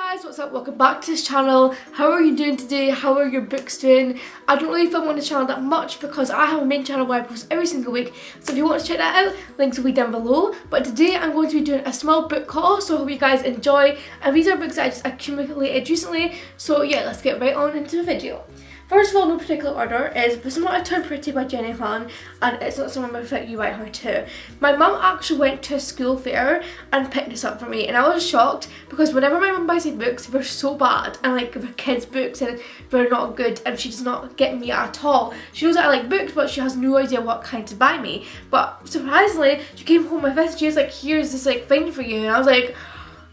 Guys, what's up? Welcome back to this channel. How are you doing today? How are your books doing? I don't really film on this channel that much because I have a main channel where I post every single week, so if you want to check that out, links will be down below. But today I'm going to be doing a small book haul, so I hope you guys enjoy, and these are books that I just accumulated recently. So yeah, let's get right on into the video. First of all, no particular order, is This Is Not I Turn Pretty by Jenny Han, and It's Not Someone Without You by her too. My mum actually went to a school fair and picked this up for me, and I was shocked because whenever my mum buys me books, they're so bad, and like they're kids' books and they're not good, and she does not get me at all. She knows that I like books, but she has no idea what kind to buy me. But surprisingly, she came home with this. She was like, "Here's this like thing for you," and I was like,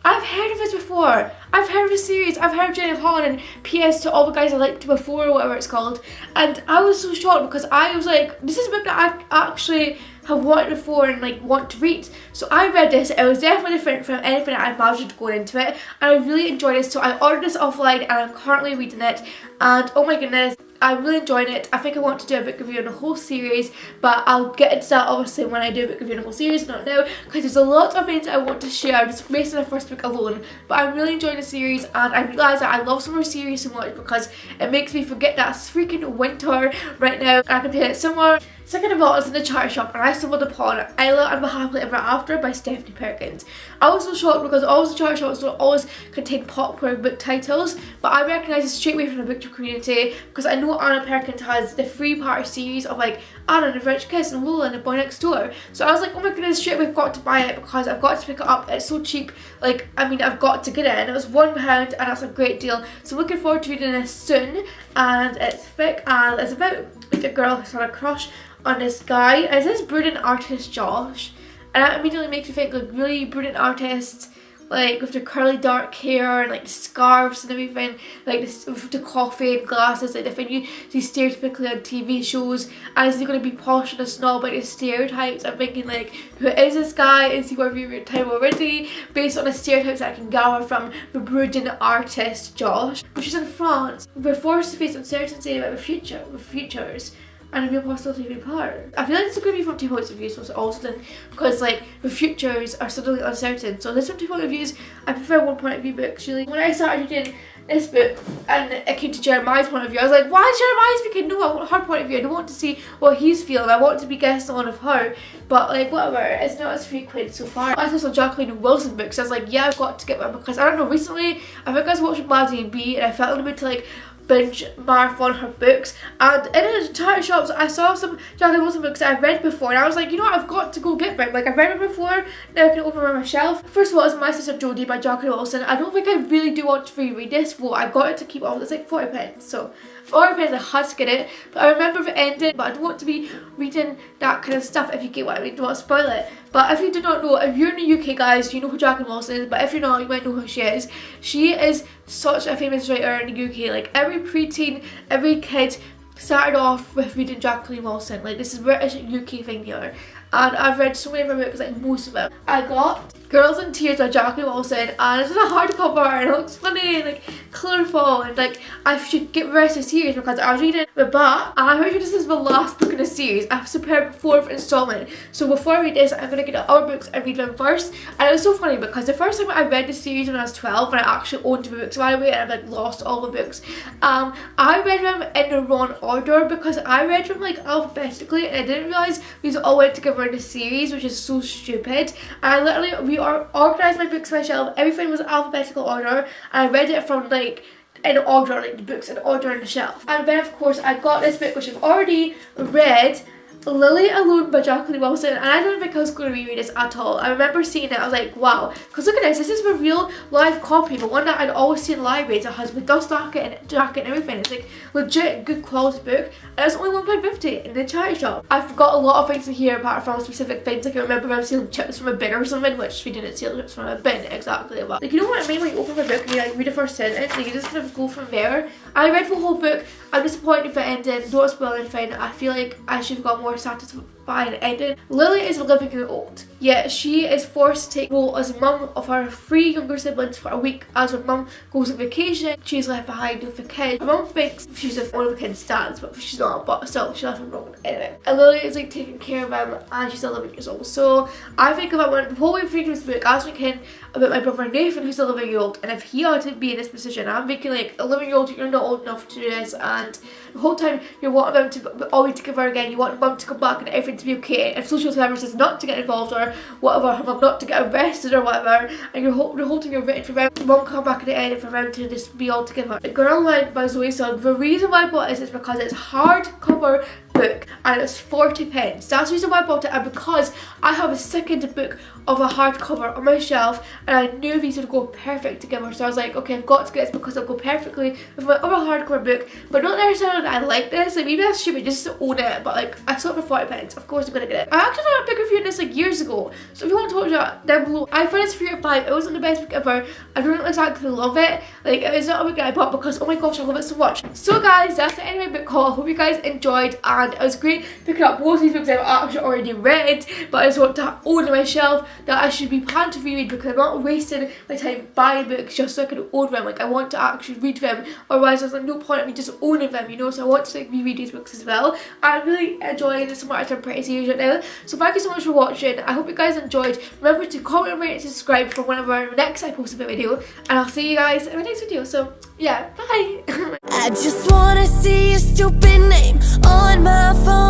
I've heard of this before. I've heard of the series. I've heard of Jenny Han and PS to All the Guys I Liked Before, or whatever it's called. And I was so shocked because I was like, this is a book that I actually have wanted before and like want to read. So I read this. It was definitely different from anything that I imagined going into it, and I really enjoyed it. So I ordered this offline and I'm currently reading it, and oh my goodness, I'm really enjoying it. I think I want to do a book review on the whole series, but I'll get into that obviously when I do a book review on the whole series, not now, because there's a lot of things I want to share just based on the first book alone. But I'm really enjoying the series, and I realise that I love summer series so much because it makes me forget that it's freaking winter right now, and I can play it somewhere. Second of all, I was in the charity shop and I stumbled upon Isla and the Happily Ever After by Stephanie Perkins. I was so shocked because always the charity shops don't always contain popular book titles, but I recognised it straight away from the book community because I know Anna Perkins has the 3-part series of like Anna and the French Kiss and Lola and the Boy Next Door. So I was like, oh my goodness, straight away I've got to buy it because I've got to pick it up. It's so cheap. Like, I mean, I've got to get it, and it was £1 and that's a great deal. So I'm looking forward to reading this soon, and it's thick and it's about like a girl who's had a crush on this guy. It says brooding artist Josh, and that immediately makes me think like really brooding artists, like with the curly dark hair and like the scarves and everything, like this with the coffee and glasses, like the thing you see stereotypically on TV shows. And is he going to be posh and a snob like the stereotypes? I'm thinking like, who is this guy? Is he worth your time already? Based on the stereotypes that I can gather from the brooding artist Josh, which is in France. We're forced to face uncertainty about the futures and a real possibility of being part. I feel like this is going to be from 2 points of view, so it's also because like the futures are suddenly uncertain. So this from 2 points of views. I prefer 1 point of view books really. When I started reading this book and it came to Jeremiah's point of view, I was like, why is Jeremiah speaking? No, I want her point of view. I don't want to see what he's feeling. I want to be guessing on of her. But like whatever, it's not as frequent so far. I saw some Jacqueline Wilson books. I was like, yeah, I've got to get one because I don't know, recently I think I was watching Maddie and B and I felt a little bit to like binge marathon her books, and in the charity shops I saw some Jacqueline Wilson books that I've read before, and I was like, you know what, I've got to go get them. Like, I've read them before, now I can open them on my shelf. First of all, it's My Sister Judy by Jacqueline Wilson. I don't think I really do want to reread this, but I got it to keep on. It's like 40 pence, so 40 pence I had to get it, but I remember the ending, but I don't want to be reading that kind of stuff, if you get what I mean. Don't want to spoil it. But if you do not know, if you're in the UK, guys, you know who Jacqueline Wilson is, but if you're not, you might know who she is. She is such a famous writer in the UK. Like, every preteen, every kid started off with reading Jacqueline Wilson. Like, this is British UK thing here. And I've read so many of her books, like most of them. I got Girls in Tears by Jacqueline Wilson, and it's in a hardcover and it looks funny and like colourful, and like I should get the rest of the series because I was reading the back and I'm pretty sure this is the last book in the series. I've prepared the 4th installment, so before I read this I'm going to get the other books and read them first. And it was so funny because the first time I read the series when I was 12, and I actually owned the books by the way, and I've like lost all the books, I read them in the wrong order because I read them like alphabetically, and I didn't realise these all went together in the series, which is so stupid. And I literally organised my books on my shelf. Everything was alphabetical order, and I read it from like in order, like the books in order on the shelf. And then of course I got this book which I've already read, Lily Allude by Jacqueline Wilson, and I didn't think I was going to reread this at all. I remember seeing it, I was like, wow, because look at this is the real live copy, the one that I'd always see in libraries that has with dust jacket and everything. It's like legit good quality book, and it's only £1.50 in the charity shop. I forgot a lot of things in here apart from specific things. Like I remember them stealing chips from a bin or something, which we didn't steal chips from a bin exactly, but like, you know what I mean when you open a book and you like read the first sentence, like you just kind of go from there. I read the whole book. I'm disappointed with the ending. Don't spoil anything. I feel like I should have got more satisfying ending. Lily is living year old, yet she is forced to take role as mum of her 3 younger siblings for a week as her mum goes on vacation. She's left behind with the kids. Her mum thinks she's with one of the kids' dads, but she's not, but still she left him wrong anyway. And Lily is like taking care of him, and she's 11 years old. So I think if I went the whole way through this book, I was thinking about my brother Nathan, who's 11-year-old, and if he had to be in this position, I'm thinking like 11-year-old, you're not old enough to do this, and the whole time you're wanting them to always together again, you want mum to come back and everything to be okay, and social services says not to get involved or whatever, mum not to get arrested or whatever, and you're holding your written for them, mum come back at the end and for them to just be all together. The Girl Went by Zoe Sun, the reason why I bought this is because it's hardcover book and it's 40 pence. That's the reason why I bought it, and because I have a second book of a hardcover on my shelf and I knew these would go perfect together, so I was like, okay, I've got to get this because it'll go perfectly with my other hardcover book, but not necessarily that I like this, like maybe that's stupid just to own it, but like I saw it for 40 pence, of course I'm gonna get it. I actually did a big review on this like years ago, so if you want to watch that down below. I found this 3 out of 5, it wasn't the best book ever, I don't exactly love it, like it was not a book that I bought because oh my gosh I love it so much. So guys, that's the end of my book haul. I hope you guys enjoyed, and it was great picking up both these books I've actually already read, but I just want to own on my shelf that I should be planning to reread because I'm not wasting my time buying books just so I can own them. Like I want to actually read them, otherwise there's like no point in me just owning them, you know, so I want to like reread these books as well. I'm really enjoying the Smarter Pretty series right now, so thank you so much for watching. I hope you guys enjoyed. Remember to comment, rate and subscribe for whenever next I post a video, and I'll see you guys in my next video. So yeah, bye. I just wanna see your stupid name on my phone.